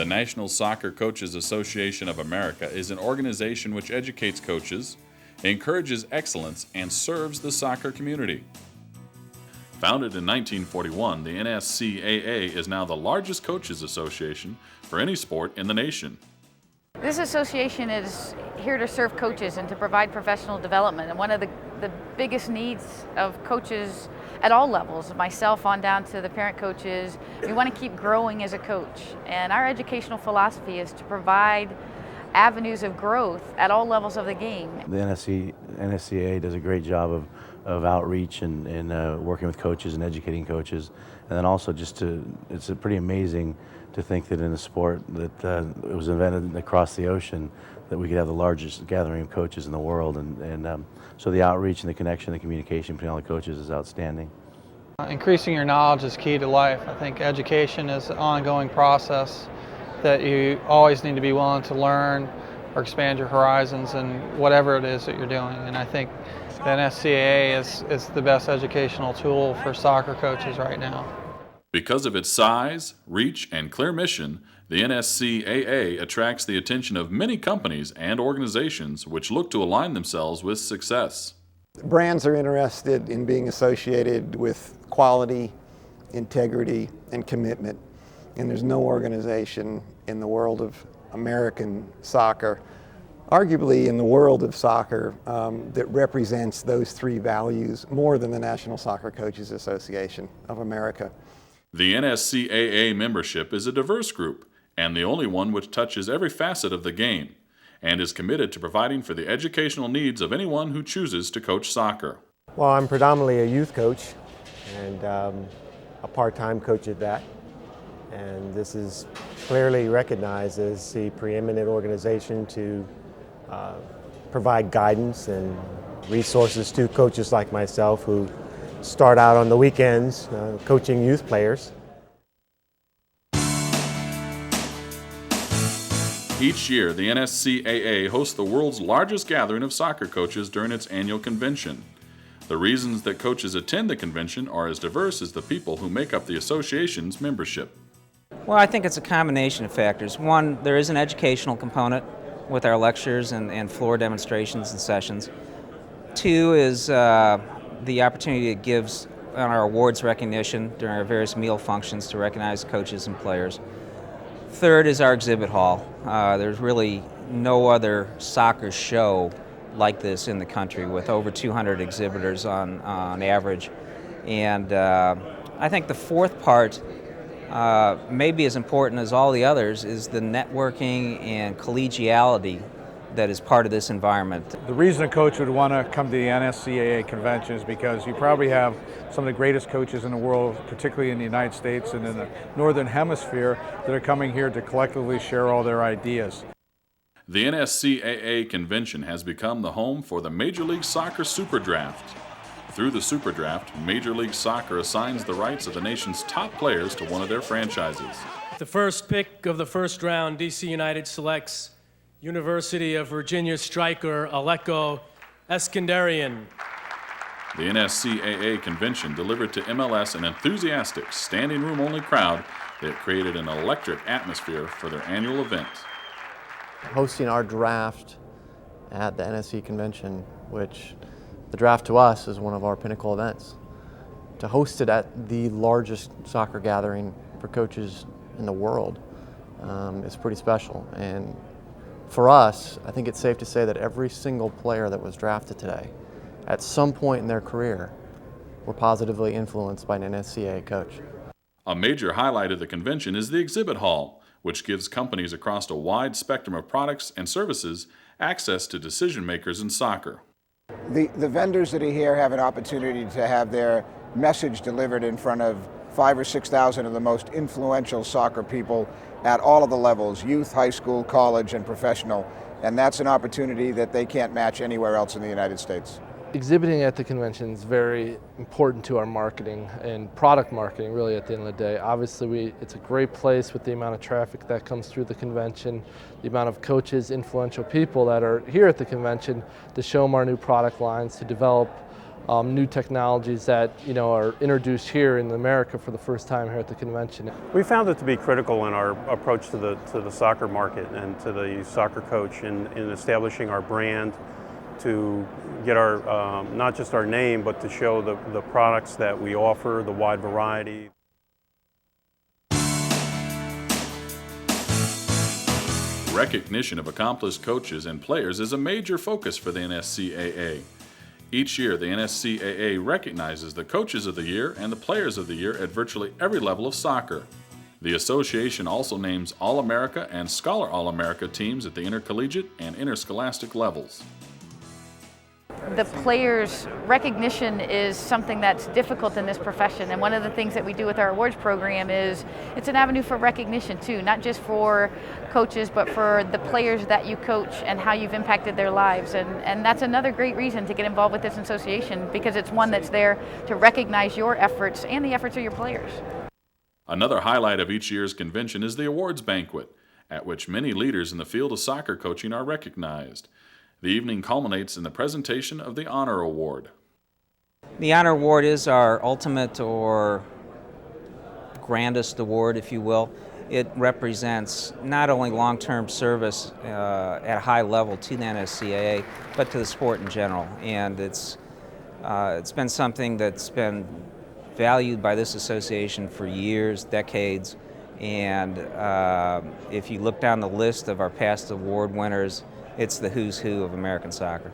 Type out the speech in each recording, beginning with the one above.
National Soccer Coaches Association of America is an organization which educates coaches, encourages excellence, and serves the soccer community. Founded in 1941, the NSCAA is now the largest coaches association for any sport in the nation. This association is here to serve coaches and to provide professional development. And one of the biggest needs of coaches at all levels, myself on down to the parent coaches, we want to keep growing as a coach. And our educational philosophy is to provide avenues of growth at all levels of the game. The NSCAA does a great job of outreach and working with coaches and educating coaches. And then also it's pretty amazing to think that in a sport that it was invented across the ocean, that we could have the largest gathering of coaches in the world. So the outreach and the connection, the communication between all the coaches is outstanding. Increasing your knowledge is key to life. I think education is an ongoing process that you always need to be willing to learn or expand your horizons in whatever it is that you're doing. And I think the NSCAA is the best educational tool for soccer coaches right now. Because of its size, reach, and clear mission, the NSCAA attracts the attention of many companies and organizations which look to align themselves with success. Brands are interested in being associated with quality, integrity, and commitment. And there's no organization in the world of American soccer, arguably in the world of soccer, that represents those three values more than the National Soccer Coaches Association of America. The NSCAA membership is a diverse group and the only one which touches every facet of the game and is committed to providing for the educational needs of anyone who chooses to coach soccer. Well, I'm predominantly a youth coach and a part-time coach at that. And this is clearly recognized as the preeminent organization to provide guidance and resources to coaches like myself who start out on the weekends coaching youth players. Each year, the NSCAA hosts the world's largest gathering of soccer coaches during its annual convention. The reasons that coaches attend the convention are as diverse as the people who make up the association's membership. Well, I think it's a combination of factors. One, there is an educational component with our lectures and floor demonstrations and sessions. Two is the opportunity it gives on our awards recognition during our various meal functions to recognize coaches and players. Third is our exhibit hall. There's really no other soccer show like this in the country with over 200 exhibitors on average. And I think the fourth part, maybe as important as all the others, is the networking and collegiality that is part of this environment. The reason a coach would want to come to the NSCAA convention is because you probably have some of the greatest coaches in the world, particularly in the United States and in the Northern Hemisphere, that are coming here to collectively share all their ideas. The NSCAA convention has become the home for the Major League Soccer Super Draft. Through the Super Draft, Major League Soccer assigns the rights of the nation's top players to one of their franchises. The first pick of the first round, DC United selects University of Virginia striker Aleko Eskandarian. The NSCAA convention delivered to MLS an enthusiastic, standing room only crowd that created an electric atmosphere for their annual event. Hosting our draft at the NSC convention, which the draft to us is one of our pinnacle events. To host it at the largest soccer gathering for coaches in the world is pretty special. And for us, I think it's safe to say that every single player that was drafted today, at some point in their career, were positively influenced by an NSCAA coach. A major highlight of the convention is the exhibit hall, which gives companies across a wide spectrum of products and services access to decision makers in soccer. The vendors that are here have an opportunity to have their message delivered in front of 5,000 or 6,000 of the most influential soccer people at all of the levels, youth, high school, college, and professional. And that's an opportunity that they can't match anywhere else in the United States. Exhibiting at the convention is very important to our marketing and product marketing, really, at the end of the day. Obviously, it's a great place with the amount of traffic that comes through the convention, the amount of coaches, influential people that are here at the convention to show them our new product lines, to develop new technologies that are introduced here in America for the first time here at the convention. We found it to be critical in our approach to the soccer market and to the soccer coach in establishing our brand, to get our not just our name, but to show the products that we offer, the wide variety. Recognition of accomplished coaches and players is a major focus for the NSCAA. Each year, the NSCAA recognizes the Coaches of the Year and the Players of the Year at virtually every level of soccer. The association also names All-America and Scholar All-America teams at the intercollegiate and interscholastic levels. The players' recognition is something that's difficult in this profession, and one of the things that we do with our awards program is it's an avenue for recognition too, not just for coaches but for the players that you coach and how you've impacted their lives, and that's another great reason to get involved with this association, because it's one that's there to recognize your efforts and the efforts of your players. Another highlight of each year's convention is the awards banquet, at which many leaders in the field of soccer coaching are recognized. The evening culminates in the presentation of the Honor Award. The Honor Award is our ultimate or grandest award, if you will. It represents not only long-term service at a high level to the NSCAA, but to the sport in general. And it's been something that's been valued by this association for years, decades. And if you look down the list of our past award winners, it's the who's who of American soccer.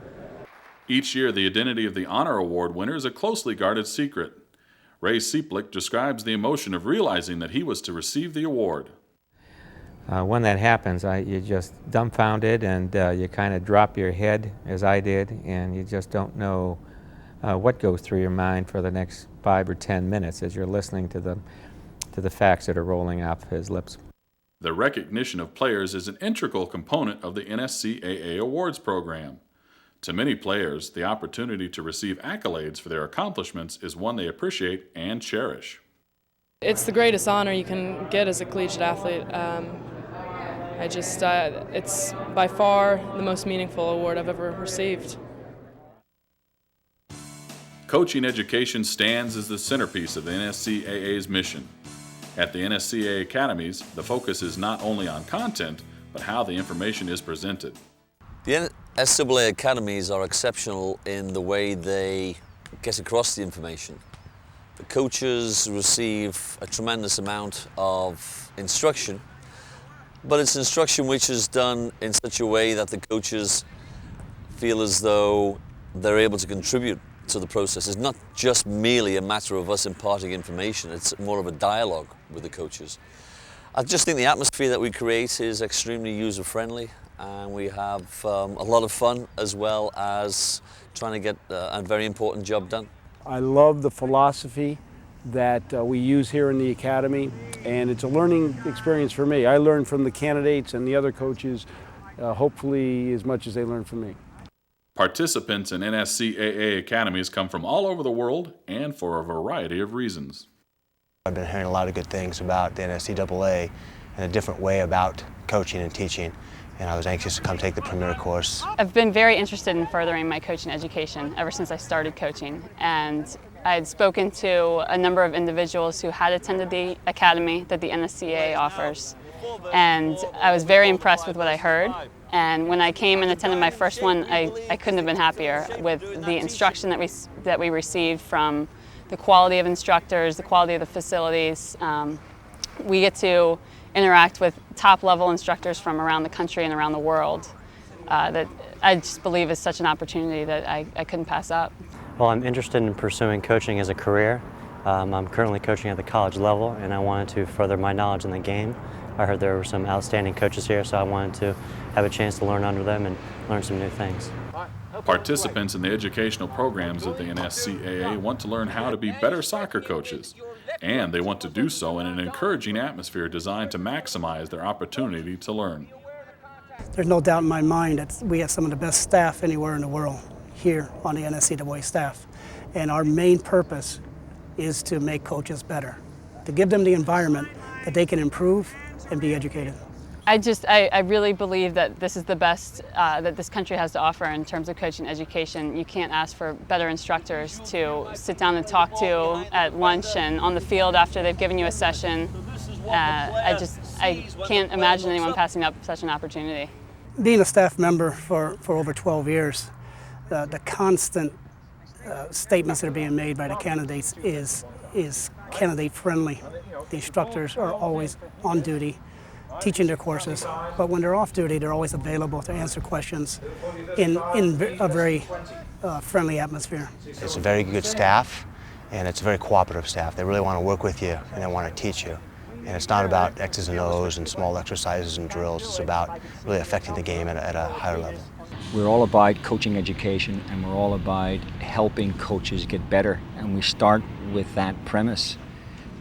Each year, the identity of the Honor Award winner is a closely guarded secret. Ray Sieplick describes the emotion of realizing that he was to receive the award. When that happens, you're just dumbfounded, and you kind of drop your head, as I did, and you just don't know what goes through your mind for the next 5 or 10 minutes as you're listening to the facts that are rolling off his lips. The recognition of players is an integral component of the NSCAA awards program. To many players, the opportunity to receive accolades for their accomplishments is one they appreciate and cherish. It's the greatest honor you can get as a collegiate athlete. It's by far the most meaningful award I've ever received. Coaching education stands as the centerpiece of the NSCAA's mission. At the NSCAA academies, the focus is not only on content, but how the information is presented. The NSCAA academies are exceptional in the way they get across the information. The coaches receive a tremendous amount of instruction, but it's instruction which is done in such a way that the coaches feel as though they're able to contribute to the process. It's not just merely a matter of us imparting information, it's more of a dialogue with the coaches. I just think the atmosphere that we create is extremely user-friendly, and we have a lot of fun as well as trying to get a very important job done. I love the philosophy that we use here in the academy, and it's a learning experience for me. I learn from the candidates and the other coaches, hopefully as much as they learn from me. Participants in NSCAA academies come from all over the world and for a variety of reasons. I've been hearing a lot of good things about the NSCAA and a different way about coaching and teaching, and I was anxious to come take the Premier course. I've been very interested in furthering my coaching education ever since I started coaching, and I had spoken to a number of individuals who had attended the academy that the NSCAA offers, and I was very impressed with what I heard. And when I came and attended my first one, I couldn't have been happier with the instruction that we received, from the quality of instructors, the quality of the facilities. We get to interact with top-level instructors from around the country and around the world that I just believe is such an opportunity that I couldn't pass up. Well, I'm interested in pursuing coaching as a career. I'm currently coaching at the college level, and I wanted to further my knowledge in the game. I heard there were some outstanding coaches here, so I wanted to have a chance to learn under them and learn some new things. Participants in the educational programs of the NSCAA want to learn how to be better soccer coaches, and they want to do so in an encouraging atmosphere designed to maximize their opportunity to learn. There's no doubt in my mind that we have some of the best staff anywhere in the world here on the NSCAA staff, and our main purpose is to make coaches better, to give them the environment that they can improve and be educated. I really believe that this is the best that this country has to offer in terms of coaching education. You can't ask for better instructors to sit down and talk to at lunch and on the field after they've given you a session. I can't imagine anyone passing up such an opportunity. Being a staff member for over 12 years, the constant statements that are being made by the candidates is candidate friendly. The instructors are always on duty, teaching their courses, but when they're off duty, they're always available to answer questions in a very friendly atmosphere. It's a very good staff, and it's a very cooperative staff. They really want to work with you, and they want to teach you. And it's not about X's and O's and small exercises and drills. It's about really affecting the game at a higher level. We're all about coaching education, and we're all about helping coaches get better. And we start with that premise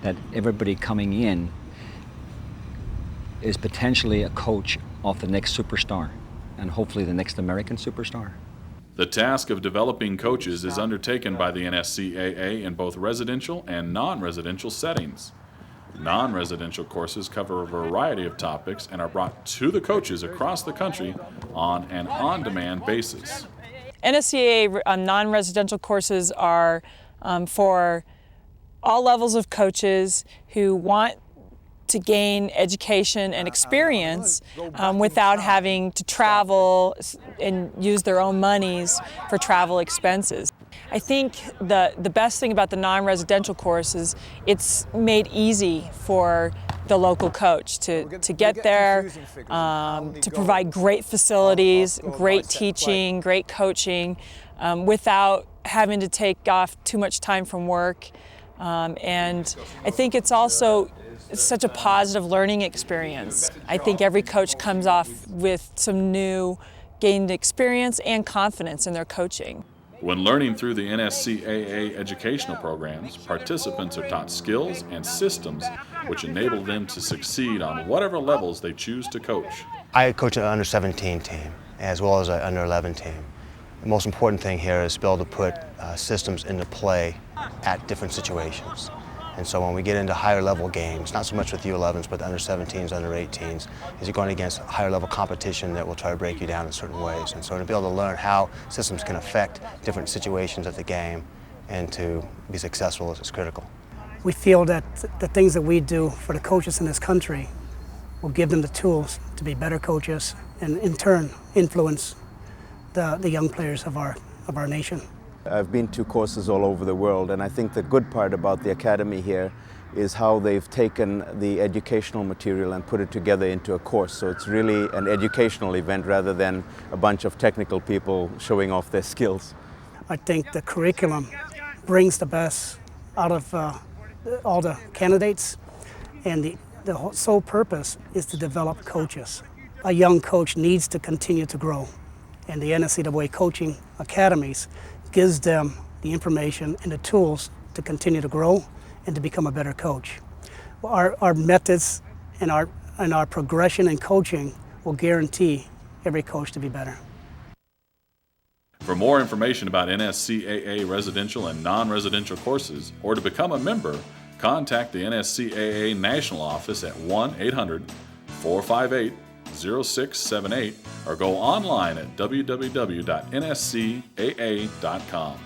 that everybody coming in is potentially a coach of the next superstar, and hopefully the next American superstar. The task of developing coaches is undertaken by the NSCAA in both residential and non-residential settings. Non-residential courses cover a variety of topics and are brought to the coaches across the country on an on-demand basis. NSCAA non-residential courses are for all levels of coaches who want to gain education and experience without having to travel and use their own monies for travel expenses. I think the best thing about the non-residential course is it's made easy for the local coach to get there, to provide great facilities, great teaching, great coaching, without having to take off too much time from work. And I think it's also such a positive learning experience. I think every coach comes off with some new gained experience and confidence in their coaching. When learning through the NSCAA educational programs, participants are taught skills and systems which enable them to succeed on whatever levels they choose to coach. I coach an under-17 team as well as an under-11 team. The most important thing here is to be able to put systems into play at different situations. And so when we get into higher level games, not so much with U11s, but the under-17s, under-18s, is you're going against higher level competition that will try to break you down in certain ways. And so to be able to learn how systems can affect different situations of the game and to be successful is critical. We feel that the things that we do for the coaches in this country will give them the tools to be better coaches and in turn influence the young players of our nation. I've been to courses all over the world, and I think the good part about the academy here is how they've taken the educational material and put it together into a course. So it's really an educational event rather than a bunch of technical people showing off their skills. I think the curriculum brings the best out of all the candidates, and the sole purpose is to develop coaches. A young coach needs to continue to grow, and the NSCAA coaching academies gives them the information and the tools to continue to grow and to become a better coach. Our methods and our progression in coaching will guarantee every coach to be better. For more information about NSCAA residential and non-residential courses, or to become a member, contact the NSCAA National Office at 1-800-458-0678 or go online at www.nscaa.com.